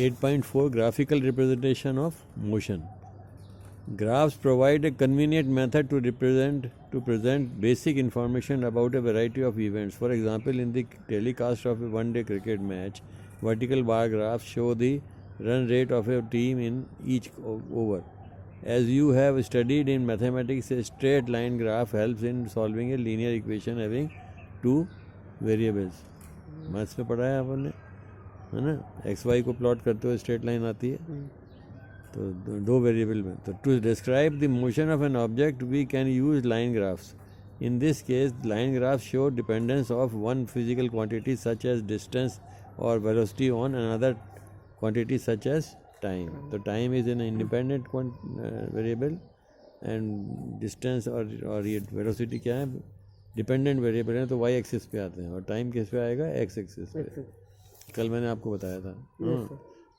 8.4 Graphical representation of motion. Graphs provide a convenient method to present basic information about a variety of events. For example, in the telecast of a one-day cricket match, vertical bar graphs show the run rate of a team in each over. As you have studied in mathematics, a straight line graph helps in solving a linear equation having two variables. Maths में पढ़ा है आपने, है ना? X Y को plot करते हुए straight line आती है, तो दो वेरिएबल में. तो to describe the motion of an object we can use line graphs. In this case line graphs show dependence of one physical quantity such as distance or velocity on another quantity such as time. तो time is an independent variable and distance और ये velocity क्या है, dependent variable है. तो Y axis पे आते हैं और टाइम किस पे आएगा, एक्स एक्सिस पे. कल मैंने आपको बताया था.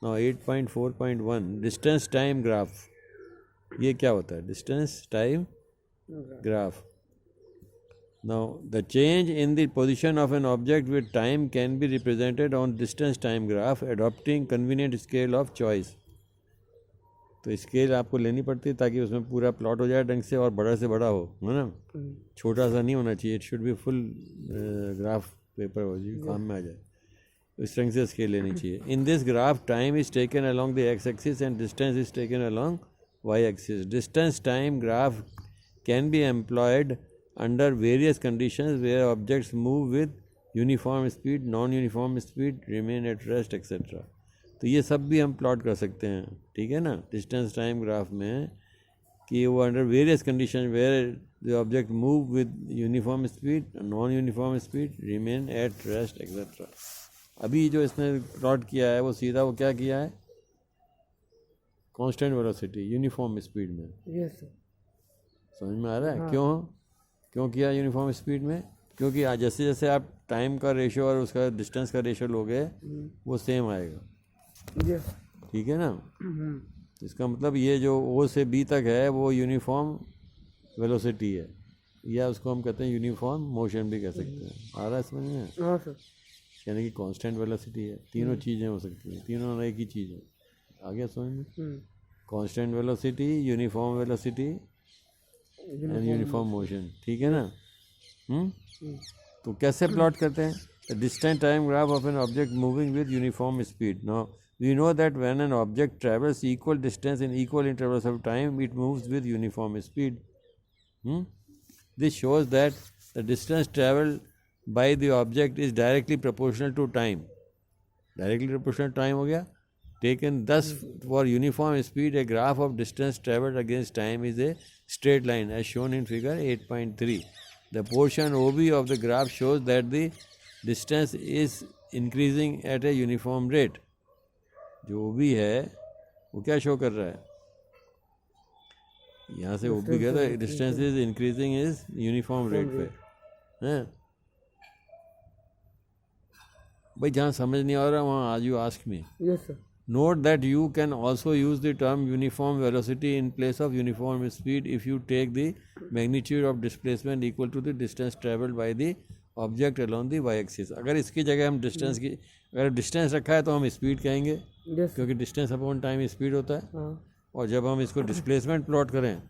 Now 8.4.1 distance time graph. ये क्या होता है, distance time graph. Now the change in the position of an object with time can be represented on distance time graph adopting convenient scale of choice. तो स्केल आपको लेनी पड़ती है ताकि उसमें पूरा प्लॉट हो जाए ढंग से और बड़ा से बड़ा हो, है ना? छोटा सा नहीं होना चाहिए. It should be full graph paper हो जी, काम में आ जाए. इस तरह से स्केल लेनी चाहिए. In this graph time is taken along the x axis and distance is taken along y axis. Distance time graph can be employed under various conditions where objects move with uniform speed, non uniform speed, remain at rest etcetera. तो ये सब भी हम plot कर सकते हैं, ठीक है ना, डिस्टेंस टाइम ग्राफ में, कि वो under various condition where the object move with uniform speed, non uniform speed, remain at rest etcetera. अभी जो इसने प्लॉट किया है वो सीधा वो क्या किया है, कांस्टेंट वेलोसिटी यूनिफॉर्म स्पीड में. Yes sir. समझ में आ रहा है? क्यों किया यूनिफॉर्म स्पीड में? क्योंकि जैसे जैसे आप टाइम का रेशो और उसका डिस्टेंस का रेशो लोगे वो सेम आएगा. ठीक है ना? इसका मतलब ये जो ओ से बी तक है वो यूनिफॉर्म वेलोसिटी है, या उसको हम कहते हैं यूनिफॉर्म मोशन भी कह सकते हैं. आ रहा है समझ में? हाँ सर. यानी कि कांस्टेंट वेलोसिटी है. तीनों चीज़ें हो सकती हैं, तीनों एक ही चीज़ है. आ गया समझ में? Constant velocity, uniform velocity and uniform motion. ठीक है ना? तो कैसे प्लॉट करते हैं? Distance time graph of an object moving with uniform speed. Now we know that when an object travels equal distance in equal intervals of time, it moves with uniform speed. This shows that the distance traveled by the object is directly proportional to time. Directly proportional to time हो गया. Taken thus for uniform speed, a graph of distance traveled against time is a straight line as shown in figure 8.3. The portion OB of the graph shows that the distance is increasing at a uniform rate. जो O B है वो क्या show कर रहा है, यहाँ से O B गया था, distance is increasing is uniform rate पे. हैं भाई, जहाँ समझ नहीं आ रहा वहाँ आज you ask me. Yes sir. Note that you can also use the term uniform velocity in place of uniform speed if you take the magnitude of displacement equal to the distance travelled by the object along the y axis. अगर इसकी जगह हम distance की, अगर distance रखा है तो हम स्पीड कहेंगे, क्योंकि डिस्टेंस अपॉन टाइम स्पीड होता है. और जब हम इसको डिस्प्लेसमेंट प्लॉट करें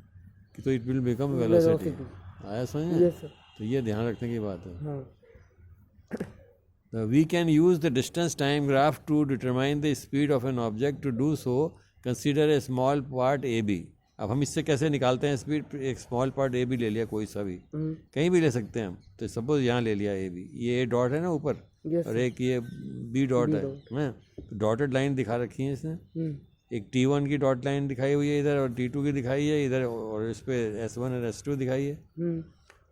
तो इट विल बिकम वेलोसिटी. आया समझ में? तो ये ध्यान रखने की बात है. We can use the distance time graph to determine the speed of an object. To do so consider a small part A B. अब हम इससे कैसे निकालते हैं स्पीड? एक स्मॉल पार्ट ए बी ले लिया, कोई सा भी, कहीं भी ले सकते हैं हम. तो सपोज यहाँ ले लिया ए बी, ये ए डॉट है ना ऊपर, और एक ये बी डॉट है. डॉटेड लाइन दिखा रखी है इसने. एक T1 की डॉट लाइन दिखाई हुई है इधर, और T2 की दिखाई है इधर, और इस पे S1 और S2 दिखाई है.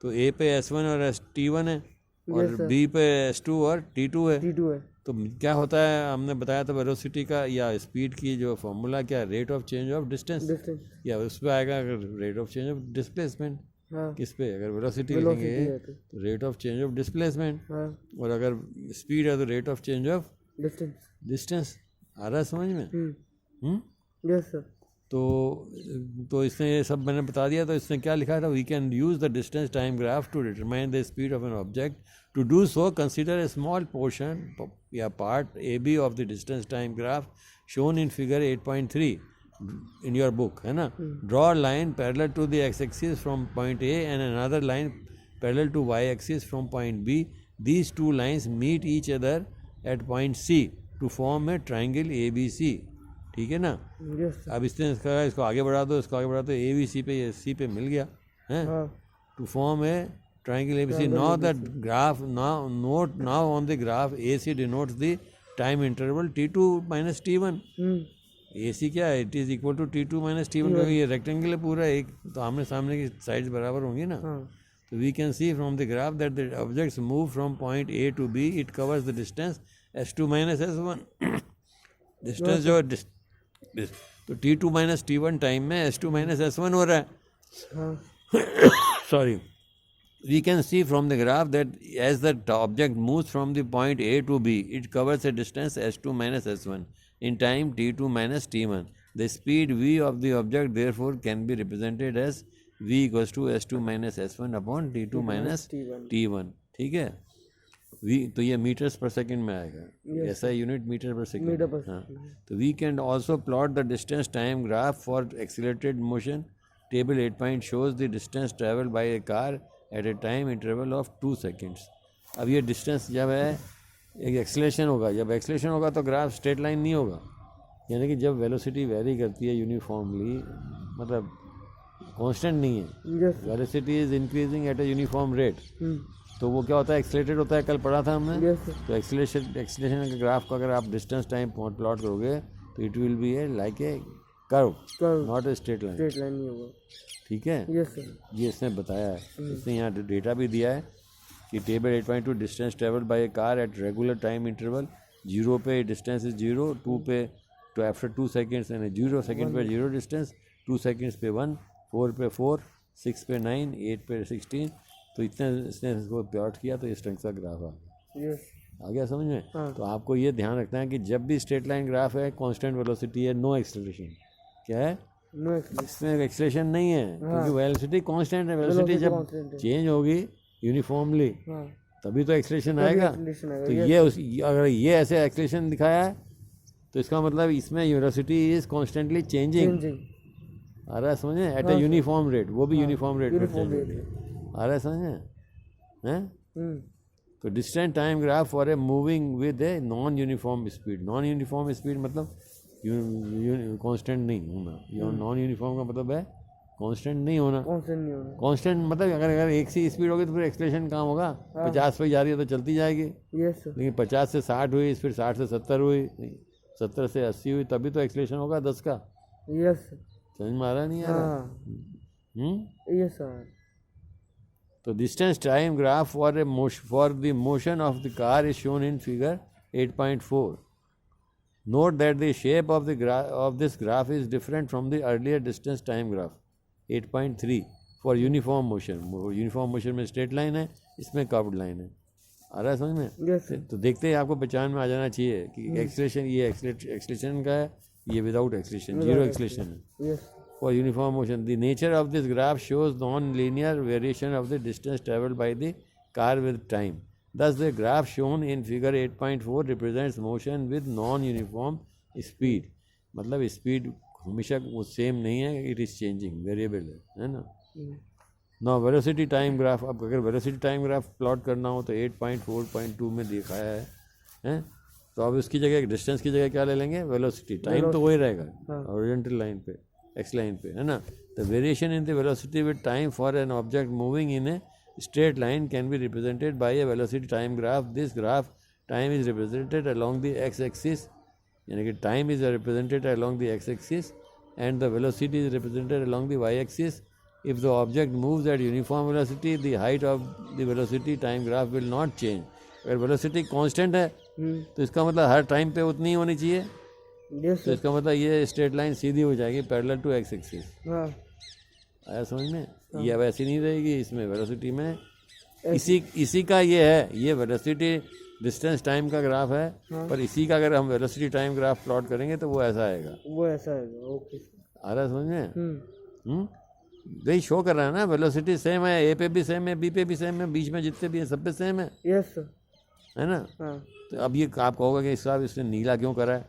तो ए पे S1 और T1 है, और बी पे S2 और T2 है. तो क्या होता है, हमने बताया था वेलोसिटी का या स्पीड की जो फॉर्मूला क्या, rate of change of distance, या उस पर आएगा rate of change of displacement. किस पे? अगर वेलोसिटी लिखेंगे तो rate of change of displacement, और अगर स्पीड है तो rate of change of distance. आ रहा है समझ में? Yes sir. तो इसने ये सब मैंने बता दिया. तो इसने क्या लिखा था, we can use the distance time graph to determine the speed of an object. To do so consider a small portion या part AB of the distance time graph shown in figure 8.3 in your book, है ना. Draw a line parallel to the x-axis from point A and another line parallel to y-axis from point B. These two lines meet each other at point C to form a triangle ABC. ठीक है ना. अब इसको आगे बढ़ा दो, इसको आगे बढ़ा दो, ABC पे ये C पे मिल गया है. To form a triangle ABC. Now the graph now on the graph AC denotes the time interval T2 minus T1. AC क्या है? It is equal to T2 minus T1. क्योंकि ये रेक्टेंगल है पूरा एक, तो आमने सामने की साइड्स बराबर होंगी ना. So we can see from the graph that the objects move from point A to B. It covers the distance S2 minus S1. Distance जो तो T2 minus T1 टाइम में S2 minus S1 हो रहा है. Sorry. We can see from the graph that as the object moves from the point A to B, it covers a distance S2 minus S1 in time T2 minus T1. The speed v of the object therefore can be represented as v equals to S2 minus S1 upon T2 minus T1. ठीक है. v तो ये metres पर second में आएगा. ऐसा unit metre पर second. हाँ. तो we can also plot the distance time graph for accelerated motion. Table 8 shows the distance traveled by a car at a time interval of 2 seconds. अब ये डिस्टेंस जब है एक एक्सेलरेशन होगा, जब एक्सेलरेशन होगा तो ग्राफ स्ट्रेट लाइन नहीं होगा. यानी कि जब वेलोसिटी वेरी करती है यूनिफॉर्मली, मतलब कांस्टेंट नहीं है, velocity is increasing at a uniform rate, तो वो क्या होता है? एक्सेलरेटेड होता है. कल पढ़ा था हमने. तो एक्सेलरेशन के ग्राफ को अगर आप डिस्टेंस टाइम प्लॉट करोगे तो it will be A like a curve, not a straight line. Straight line नहीं होगा. ठीक है. ये इसने बताया है. इसने यहाँ डेटा भी दिया है कि table 8.2 distance travel by A car at regular time interval. 0 पे डिस्टेंस इज 0, 2 पे तो आफ्टर 2 सेकेंड्स यानी 0 सेकेंड पे 0 डिस्टेंस, 2 सेकेंड्स पे 1, 4 पे 4, 6 पे 9, 8 पे 16. तो इतने इसने इसको प्लॉट किया तो इस ढंग का ग्राफ आ गया समझ में. तो आपको ये ध्यान रखना है कि जब भी स्ट्रेट लाइन ग्राफ है कांस्टेंट वेलोसिटी है, नो एक्सेलरेशन. क्या है? इसमें एक्सेलरेशन नहीं है, क्योंकि वेलोसिटी कांस्टेंट है. वेलोसिटी जब चेंज होगी यूनिफॉर्मली तभी तो एक्सेलरेशन आएगा. तो ये अगर ये ऐसे एक्सेलरेशन दिखाया है तो इसका मतलब इसमें वेलोसिटी इज कॉन्स्टेंटली चेंजिंग. आ रहा है समझे? एट अ यूनिफॉर्म रेट, वो भी यूनिफॉर्म रेट पर चेंज हो रही है. आ रहा है समझे? हैं? तो distance time graph for a moving with a non uniform speed. Non uniform speed मतलब कांस्टेंट नहीं होना. नॉन यूनिफॉर्म का मतलब है कांस्टेंट नहीं होना. कांस्टेंट मतलब अगर एक सी स्पीड होगी तो फिर एक्सेलरेशन कहाँ होगा? 50 पे जा रही है तो चलती जाएगी. लेकिन 50 से 60 हुई, फिर 60 से 70 हुई, 70 से 80 हुई, तभी तो एक्सेलरेशन होगा 10 का. समझ में आ रहा नहीं आ रहा? तो distance time graph for the motion of the car is shown in figure 8.4. Note that the shape of this graph is different from the earlier distance time graph 8.3 for uniform motion. Uniform motion में straight line है, इसमें curved line है. आ रहा है समझ में? तो देखते ही आपको पहचान में आ जाना चाहिए कि एक्सेलरेशन ये एक्सेलरेशन का है, ये विदाउट एक्सेलरेशन, जीरो एक्सेलरेशन है. For uniform motion, the nature of this graph shows non-linear variation of the distance traveled by the car with time. Thus, the graph shown in figure 8.4 represents motion with non-uniform speed. मतलब speed हमेशा वो same नहीं है, it is changing, variable है ना. Now velocity time graph. अब अगर velocity time graph plot करना हो तो 8.4.2 में दिखाया है. तो अब इसकी जगह डिस्टेंस की जगह क्या ले लेंगे? वेलोसिटी. टाइम तो वही रहेगा हॉरिजॉन्टल लाइन पे, एक्स लाइन पे, है ना. The variation in the velocity with time for an object moving in A straight line can be represented by a velocity time graph. This graph time is represented along the x-axis, यानी कि time is represented along the x-axis and the velocity is represented along the y-axis. If the object moves at uniform velocity, the height of the velocity time graph will not change. अगर velocity constant है तो इसका मतलब हर time पे उतनी ही होनी चाहिए. तो इसका मतलब ये स्ट्रेट लाइन सीधी हो जाएगी पैरेलल टू x-axis. आया समझ में? ये अब ऐसी नहीं रहेगी. इसमें वेलोसिटी में इसी का ये है, ये वेलोसिटी डिस्टेंस टाइम का ग्राफ है. पर इसी का अगर हम वेलोसिटी टाइम ग्राफ प्लॉट करेंगे तो वो ऐसा आएगा. ओके. आ रहा है समझ में? वही शो कर रहा है ना, वेलोसिटी सेम है, ए पे भी सेम है, बी पे भी सेम है, बीच में जितने भी हैं सब पे सेम है. है ना. तो अब ये आप कहोगे कि साहब इसने नीला क्यों करा है?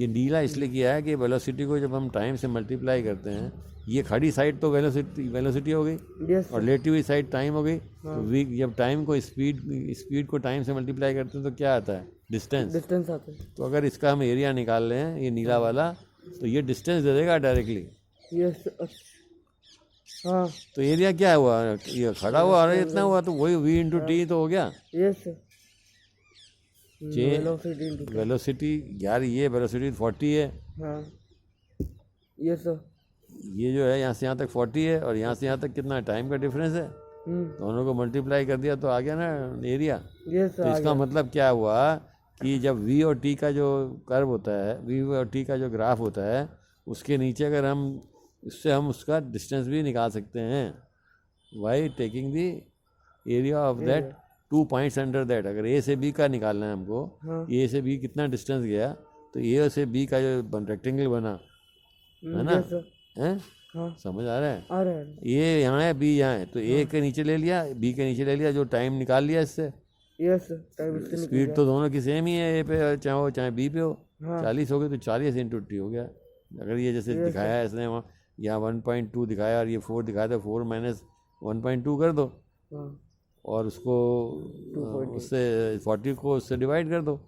ये नीला इसलिए किया है कि वेलोसिटी को जब हम टाइम से मल्टीप्लाई करते हैं, ये खड़ी साइड तो वेलोसिटी हो गई यस और लेटी हुई साइड टाइम हो गई। तो वी जब टाइम को स्पीड को टाइम से मल्टीप्लाई करते हैं तो क्या आता है? डिस्टेंस। डिस्टेंस आता है। तो अगर इसका हम एरिया निकाल रहे हैं, ये नीला वाला, तो ये डिस्टेंस दे देगा डायरेक्टली। यस हाँ तो एरिया क्या हुआ? ये खड़ा हुआ और इतना हुआ, तो वही v इंटू टी तो हो गया। यस जे वेलोसिटी यार, ये वेलोसिटी 40 है, हाँ यस ये जो है यहाँ से यहाँ तक 40 है और यहाँ से यहाँ तक कितना टाइम का डिफरेंस है, दोनों को मल्टीप्लाई कर दिया तो आ गया ना एरिया। यस तो इसका मतलब क्या हुआ कि जब v और t का जो कर्व होता है, v और t का जो ग्राफ होता है, उसके नीचे अगर हम इससे हम उसका डिस्टेंस भी निकाल सकते हैं, by taking the area of that 2 points under that. अगर ए से बी का निकालना है हमको, ए से बी कितना डिस्टेंस गया, तो ए से बी का जो रेक्टेंगल बना है ना, हैं हाँ समझ आ रहा है? आ रहा है। ये यहाँ है, बी यहाँ है, तो ए के नीचे ले लिया, बी के नीचे ले लिया, जो टाइम निकाल लिया इससे। यस टाइम इससे स्पीड तो दोनों की सेम ही है, ए पे चाहे हो चाहे बी पे हो। हाँ 40 हो गई तो 40 इंटू टी हो गया। अगर ये जैसे दिखाया है इसने वहाँ, यहाँ 1.2 दिखाया और ये 4 दिखाया, तो 4 माइनस 1.2 कर दो हाँ और उसको उससे 40 को उससे डिवाइड कर दो,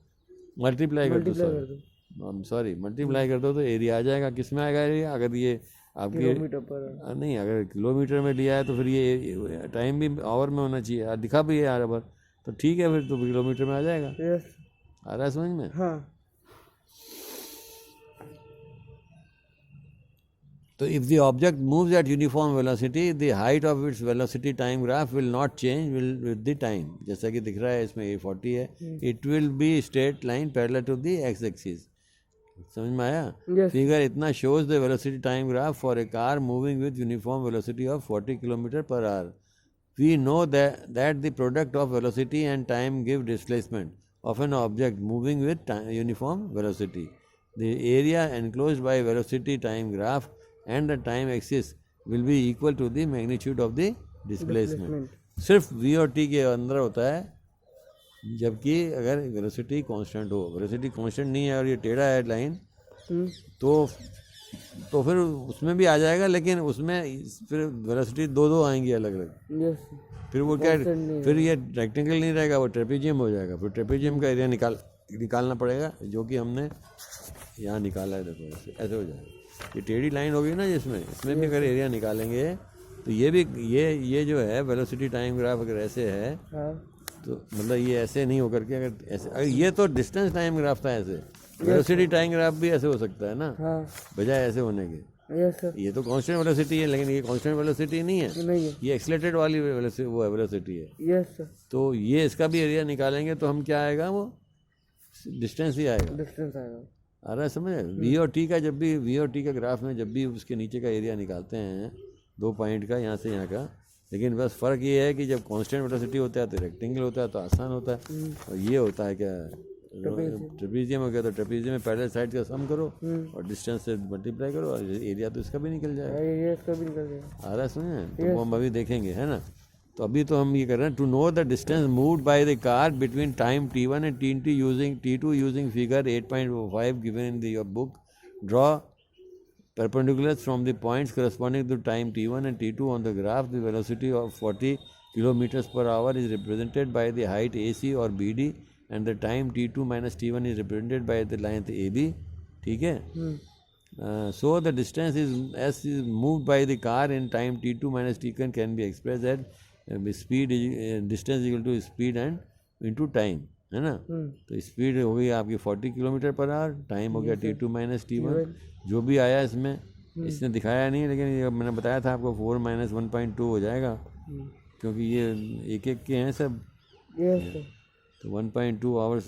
मल्टीप्लाई कर दो, सॉरी मल्टीप्लाई कर दो, तो एरिया आ जाएगा। किस में आएगा एरिया? अगर ये आपके किलोमीटर पर नहीं, अगर किलोमीटर में लिया है तो फिर ये टाइम भी आवर में होना चाहिए, दिखा भी है यार पर, तो ठीक है, फिर तो किलोमीटर में आ जाएगा। यस आ रहा है समझ में? हाँ तो if the object moves at uniform velocity, the height of its velocity time graph will not change with the time. जैसा कि दिख रहा है इसमें ये 40 है, it will be straight line parallel to the x axis. समझ में आया? Yes. फिगर इतना shows the velocity time graph for a car moving with uniform velocity of 40 km per hour. We know that the product of velocity and time give displacement of an object moving with uniform velocity. The area enclosed by velocity time graph and the time axis will be equal to the magnitude of the displacement. सिर्फ v और t के अंदर होता है, जबकि अगर velocity constant हो। Velocity constant नहीं है और ये टेढ़ा है लाइन, तो फिर उसमें भी आ जाएगा, लेकिन उसमें फिर वेलोसिटी दो आएंगी अलग अलग। यस फिर वो क्या, फिर ये रेक्टेंगल नहीं रहेगा, वो ट्रेपेजियम हो जाएगा। फिर ट्रेपेजियम का एरिया निकालना पड़ेगा, जो कि हमने यहाँ निकाला है। देखो ऐसे हो जाएगा, ये टेढ़ी लाइन होगी ना जिसमें, इसमें भी अगर एरिया निकालेंगे तो ये भी ये जो है वेलोसिटी टाइम ग्राफ अगर ऐसे है, हाँ तो मतलब ये ऐसे नहीं होकर के, अगर ऐसे, अगर ये तो डिस्टेंस टाइम ग्राफ था, ऐसे वेलोसिटी टाइम ग्राफ भी ऐसे हो सकता है ना, हाँ बजाय ऐसे होने के। यस सर ये तो कांस्टेंट वेलोसिटी है, लेकिन ये कांस्टेंट वेलोसिटी नहीं है, नहीं है ये एक्सीलरेटेड वाली वेलोसिटी है। यस सर तो ये इसका भी एरिया निकालेंगे तो हम क्या आएगा, वो डिस्टेंस ही आएगा। डिस्टेंस आएगा। आ रहा है समझ? वी और टी का जब भी वी और टी का ग्राफ में जब भी उसके नीचे का एरिया निकालते हैं 2 पॉइंट का, यहाँ से यहाँ का, लेकिन बस फ़र्क ये है कि जब कांस्टेंट वेलोसिटी होता है तो रेक्टेंगल होता है, तो आसान होता है, और ये होता है क्या, ट्रेपेजियम हो गया, तो ट्रेपेजियम में पैरेलल साइड का सम करो और डिस्टेंस से मल्टीप्लाई करो और एरिया तो इसका भी निकल जाएगा। ये इसका भी निकल जाएगा। आ रहा है समझे? तो वो हम अभी देखेंगे, है ना। तो अभी तो हम ये कर रहे हैं, to know the distance moved by the car between time t1 and t2 using figure 8.5 given in the book, draw perpendiculars from the points corresponding to time t1 and t2 on the graph. The velocity of 40 kilometers per hour is represented by the height AC or BD, and the time t2 minus t1 is represented by the length AB. ठीक है? So the distance is moved by the car in time t2 minus t1 can be expressed as speed distance equal to speed and into time, है ना। तो speed हो गई आपकी 40 kilometre per hour, time हो गया t2 माइनस t1, जो भी आया इसमें, इसने दिखाया नहीं, लेकिन ये मैंने बताया था आपको 4 माइनस 1.2 हो जाएगा, क्योंकि ये एक एक के हैं सब। तो 1.2 आवर्स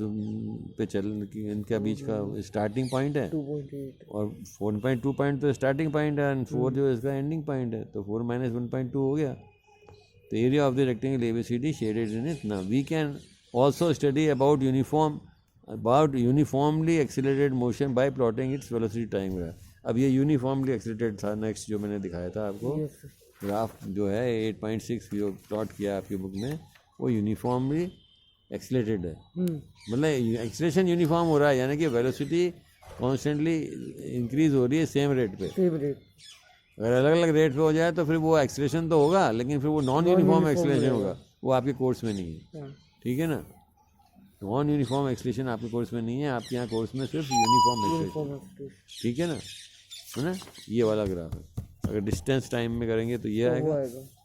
पे चल इनका बीच का स्टार्टिंग पॉइंट है, 2.8 और 4.2 पॉइंट तो स्टार्टिंग पॉइंट है, एंड 4 जो इसका एंडिंग पॉइंट है, तो 4 माइनस 1.2 हो गया। तो area of the rectangle ABCD shaded in it. Now we can also study about uniformly accelerated motion by plotting its velocity time graph. अब ये uniformly accelerated था, नेक्स्ट जो मैंने दिखाया था आपको ग्राफ जो है 8.6 जो प्लॉट किया आपकी बुक में, वो यूनिफॉर्मली एक्सीलरेटेड है। मतलब एक्सीलरेशन यूनिफॉर्म हो रहा है, यानी कि वेलोसिटी कॉन्स्टेंटली इंक्रीज हो रही है सेम रेट पे। Same rate. अगर अलग अलग रेट पे हो जाए तो फिर वो एक्सेलरेशन तो होगा, लेकिन फिर वो नॉन यूनिफॉर्म एक्सेलरेशन होगा, वो आपके कोर्स में नहीं है। हाँ ठीक है ना, नॉन यूनिफॉर्म एक्सेलरेशन आपके कोर्स में नहीं है, आपके यहाँ कोर्स में सिर्फ यूनिफॉर्म एक्सेलरेशन। ठीक है ना, ये वाला ग्राफ है। अगर डिस्टेंस टाइम में करेंगे तो ये आएगा,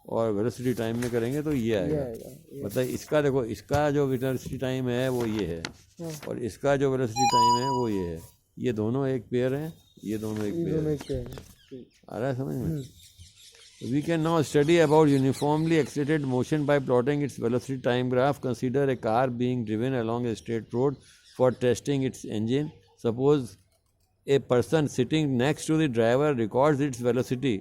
और वेलोसिटी टाइम में करेंगे तो ये आएगा। मतलब इसका देखो, इसका जो वेलोसिटी टाइम है वो ये है, और इसका जो वेलोसिटी टाइम है वो ये है। ये दोनों एक पेयर हैं, ये दोनों एक पेयर है। आ रहा है समझ में? We can now study about uniformly accelerated motion by plotting its velocity time graph. Consider a car being driven along a straight road for testing its engine. Suppose a person sitting next to the driver records its velocity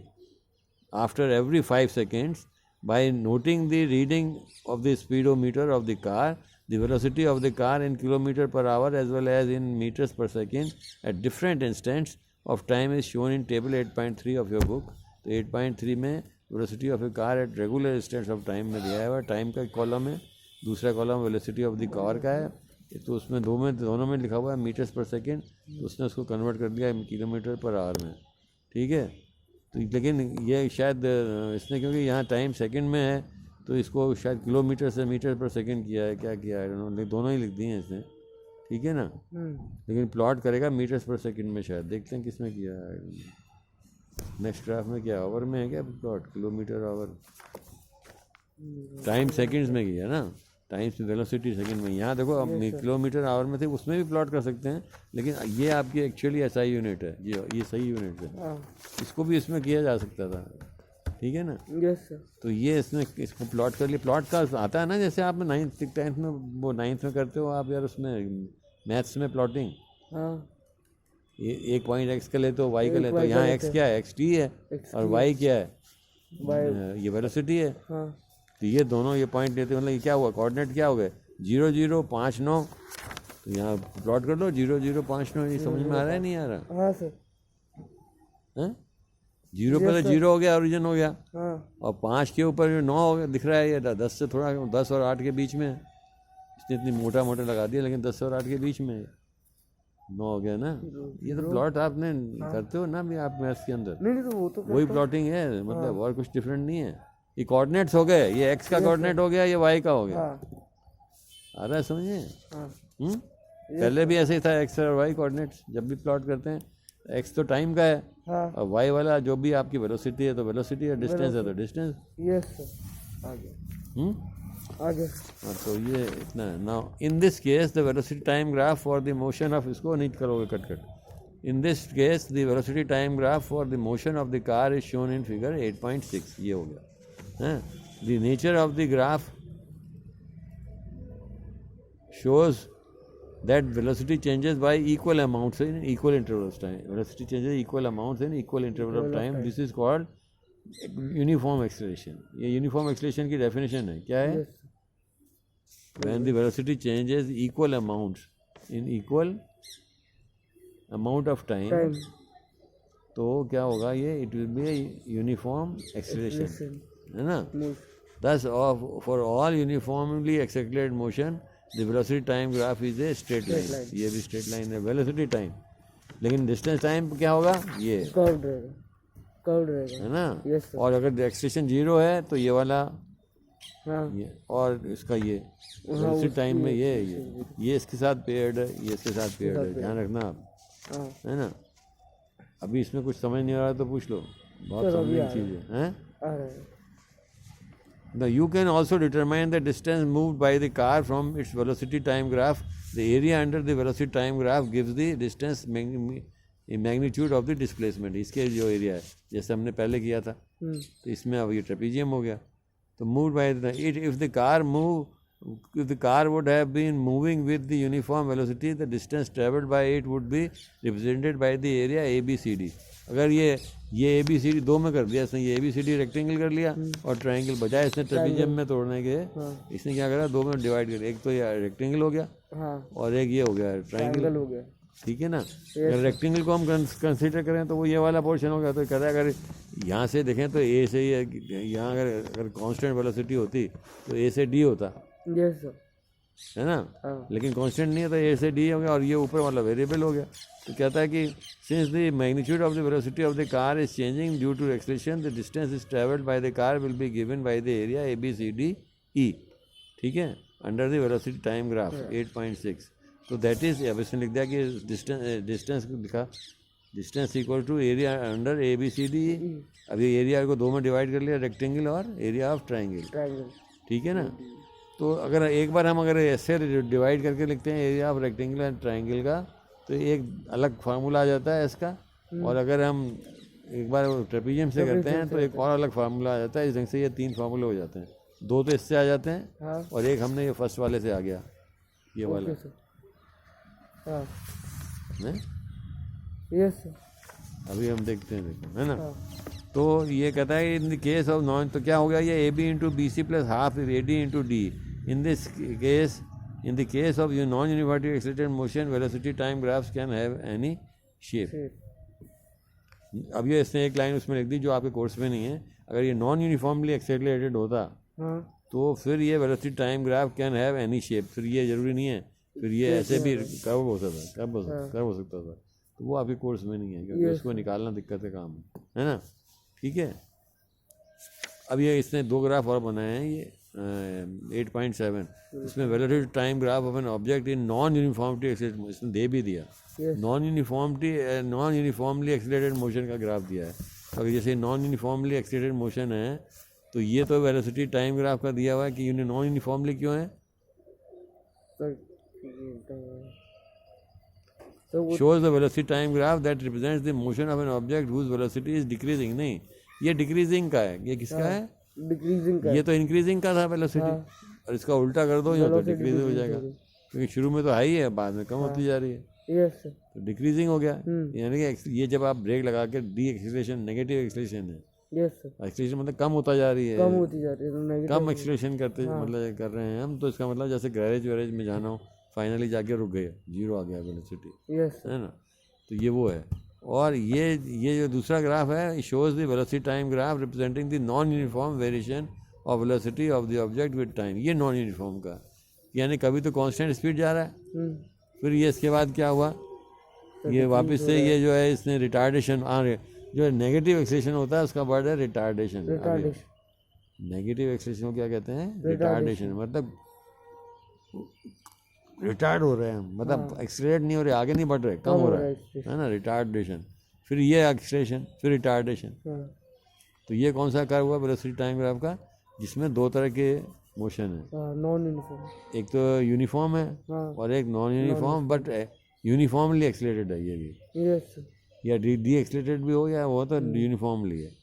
after every 5 seconds by noting the reading of the speedometer of the car, the velocity of the car in kilometer per hour as well as in meters per second at different instants of time is shown in table 8.3 of your book. तो 8.3 में velocity of A car at regular instants of time में दिया हुआ है। Time का column है, दूसरा column velocity of the car का है। तो उसमें दोनों में लिखा हुआ है मीटर्स पर सेकेंड, तो उसने उसको कन्वर्ट कर दिया किलोमीटर पर आवर में। ठीक है, तो लेकिन ये शायद इसने, क्योंकि यहाँ टाइम सेकंड में है तो इसको शायद किलोमीटर से मीटर पर सेकंड किया है, क्या किया है, लेकिन दोनों ही लिख दिए हैं इसने। ठीक है ना, लेकिन प्लॉट करेगा मीटर्स पर सेकंड में, शायद देखते हैं किसमें किया है। नेक्स्ट ग्राफ में क्या आवर में है क्या plot, kilometre our, time seconds में किया ना, टाइम वेलोसिटी सेकंड में। यहाँ देखो अब किलोमीटर आवर में थे, उसमें भी प्लॉट कर सकते हैं, लेकिन ये आपकी एक्चुअली एसआई यूनिट है, ये सही यूनिट है, इसको भी इसमें किया जा सकता था। ठीक है ना, यस सर। तो ये इसको प्लॉट कर लिया। प्लॉट का आता है ना, जैसे आप 9th 10th में, वो 9th में करते हो आप यार, उसमें मैथ्स में प्लॉटिंग। हाँ, ये एक पॉइंट एक्स का लेते हो, वाई का लेते हो। यहाँ एक्स क्या है, एक्स टी है, और वाई क्या है, ये वेलोसिटी है। तो ये दोनों ये पॉइंट लेते हो, मतलब ये क्या हुआ, कोऑर्डिनेट क्या हो गए, 0 0 5 9। तो यहाँ प्लॉट कर लो 0 0 5 9। ये समझ में आ रहा है नहीं आ रहा? हाँ सर। हैं, 0 पे तो 0 हो गया, ओरिजिन हो गया, और 5 के ऊपर जो 9 हो गया दिख रहा है, ये 10 से थोड़ा, 10 और 8 के बीच में। इसने इतनी मोटा लगा दिया, लेकिन 10 और 8 के बीच में 9 हो गया ना। ये तो प्लॉट आपने करते हो ना भी आप मैथ्स के अंदर, नहीं तो वो तो वही प्लॉटिंग है, मतलब और कुछ डिफरेंट नहीं है। ये कोऑर्डिनेट्स हो गए, ये एक्स का कोऑर्डिनेट हो गया, ये वाई का हो गया। आ रहा है समझिए? पहले भी ऐसे ही था, एक्स और वाई कोऑर्डिनेट्स जब भी प्लॉट करते हैं, एक्स तो टाइम का है, और वाई वाला जो भी आपकी वेलोसिटी है तो वेलोसिटी है, डिस्टेंस है तो डिस्टेंस। यस सर, आगे आगे। तो ये इतना है। Now in this case the velocity time graph for the motion of, इसको नहीं करोगे cut. In this case the velocity time graph for the motion of the car is shown in figure 8.6। ये हो गया है। The nature of the graph shows that velocity changes by equal amounts in equal intervals of time. Velocity changes equal amounts in equal interval of time. This is called uniform acceleration. ये uniform acceleration की definition है, क्या है? When the velocity changes equal amounts in equal amount of time, तो क्या होगा ये? It will be a uniform acceleration, है ना? Thus, for all uniformly accelerated motion, the velocity time graph is a straight line. ये भी straight line है, velocity time। लेकिन distance time क्या होगा? ये कर्व्ड रहेगा, है ना? Yes, और अगर एक्सलेशन 0 है तो ये वाला, ये और इसका ये velocity time में ये इसके साथ पेयर्ड है, ये इसके साथ पेयर्ड है, ध्यान रखना आप, है ना? अभी इसमें कुछ समझ नहीं आ रहा तो पूछ लो, बहुत समझने की चीज़ है। आ रहा है। Now you can also determine the distance moved by the car from its velocity time graph. The area under the velocity time graph gives the distance magnitude of the displacement. इसके जो एरिया है, जैसे हमने पहले किया था, तो इसमें अब ये ट्रेपीजियम हो गया। तो moved by if the car would have been moving with the uniform velocity, the distance traveled by it would be represented by the area ABCD. अगर ये ABCD 2 में कर दिया इसने, ये ABCD रेक्टेंगल कर लिया, और ट्रायंगल बजाय इसने ट्रेपीजियम में तोड़ने के, इसने क्या करा, 2 में डिवाइड कर, एक तो ये रेक्टेंगल हो गया, और एक ये हो गया ट्रायंगल हो गया। ठीक है ना? अगर रेक्टेंगल को हम कंसीडर करें तो वो ये वाला पोर्शन हो गया। तो कहता है अगर यहाँ से देखें तो ए से यहाँ अगर कांस्टेंट वेलोसिटी होती तो ए से डी होता, यस सर। है ना, हाँ लेकिन कांस्टेंट नहीं है तो ए से डी हो गया, और ये ऊपर वाला वेरिएबल हो गया। तो कहता है कि since the magnitude of the velocity of the car is changing due to acceleration, the distance is travelled by the car will be given by the area A B C D E, ठीक है, under the velocity time graph 8.6। तो that is, अब इसने लिख दिया कि distance लिखा, distance equal to area under A B C D. अभी एरिया को दो में डिवाइड कर लिया, रेक्टेंगल और एरिया ऑफ ट्राइंगल, ट्रायंगल। ठीक है ना। तो अगर एक बार हम अगर ऐसे डिवाइड करके लिखते हैं area of rectangle and triangle का, तो एक अलग फार्मूला आ जाता है इसका। और अगर हम एक बार ट्रेपीजियम से करते हैं तो एक और अलग फार्मूला आ जाता है। इस ढंग से ये 3 फार्मूले हो जाते हैं, 2 तो इससे आ जाते हैं हाँ और एक हमने ये फर्स्ट वाले से आ गया, ये वाला, ओके सर। हाँ है? Yes sir. अभी हम देखते हैं, देखो, है ना। हाँ तो ये कहता है in the case of non, तो क्या हो गया, ये A B into B C plus half A D into D. In this case, in the case of non uniformly accelerated motion, velocity time graphs can have any shape. Shape. अब ये इसने एक line उसमें लिख दी जो आपके course में नहीं है। अगर ये नॉन यूनिफॉर्मली एक्सेलरेटेड होता हाँ तो फिर ये velocity time graph can have any shape, फिर ये जरूरी नहीं है, फिर ये ऐसे भी कर्व हो सकता है, कर्व हो सकता था। तो वो आपके कोर्स में नहीं है, क्योंकि उसको निकालना दिक्कत है काम, है ना, ठीक है। अब ये इसने 2 ग्राफ और बनाए हैं, ये 8.7, इसमें velocity time graph of an object in non uniformity accelerated, इसने दे भी दिया, नॉन यूनिफॉर्मली एक्सेलरेटेड मोशन का ग्राफ दिया है। अगर जैसे नॉन यूनिफॉर्मली एक्सेलरेटेड मोशन है, तो ये तो वेलोसिटी टाइम ग्राफ का दिया हुआ है कि नॉन यूनिफॉर्मली क्यों है, shows the velocity time graph that represents the motion of an object whose velocity is decreasing। नहीं, ये डिक्रीजिंग का है, ये किसका है, डिक्रीजिंग का। ये तो इंक्रीजिंग का था वेलोसिटी, और इसका उल्टा कर दो या तो डिक्रीज हो जाएगा, क्योंकि शुरू में तो हाई है, बाद में कम होती जा रही है, यस सर। तो डिक्रीजिंग हो गया। यानी कि ये जब आप ब्रेक लगा के डी एक्सीलरेशन, नेगेटिव एक्सीलरेशन है, यस सर। एक्सीलरेशन मतलब कम होता जा रही है, कम होती जा रही है तो नेगेटिव। कम एक्सीलरेशन करते मतलब कर रहे हैं हम, तो इसका मतलब जैसे गैरेज वैरेज में जाना हो, फाइनली जाके रुक गए, 0 आ गया वेलोसिटी, यस है ना। तो ये वो है। और ये जो दूसरा ग्राफ है, shows the velocity time graph representing the non uniform variation of velocity of the object with time. ये नॉन यूनिफॉर्म का, यानी कभी तो कांस्टेंट स्पीड जा रहा है, फिर ये इसके बाद क्या हुआ, ये वापस से ये जो है इसने रिटार्डेशन, जो नेगेटिव एक्सेलेरेशन होता है उसका वर्ड है रिटार्डेशन। नेगेटिव एक्सेलेरेशन को क्या कहते हैं, रिटार्डेशन, मतलब रिटार्ड हो रहे हैं, मतलब एक्सीलरेट नहीं हो रहे, आगे नहीं बढ़ रहे, कम हो रहा है ना, रिटार्डेशन। फिर ये एक्सीलरेशन, फिर रिटार्डेशन। तो ये कौन सा कर्व हुआ वेलोसिटी टाइम ग्राफ का, जिसमें 2 तरह के मोशन है, नॉन यूनिफॉर्म, एक तो यूनिफॉर्म है और एक non uniform, but uniformly accelerated है ये भी, यस या डी एक्सीलरेटेड भी हो या वो तो यूनिफॉर्मली है।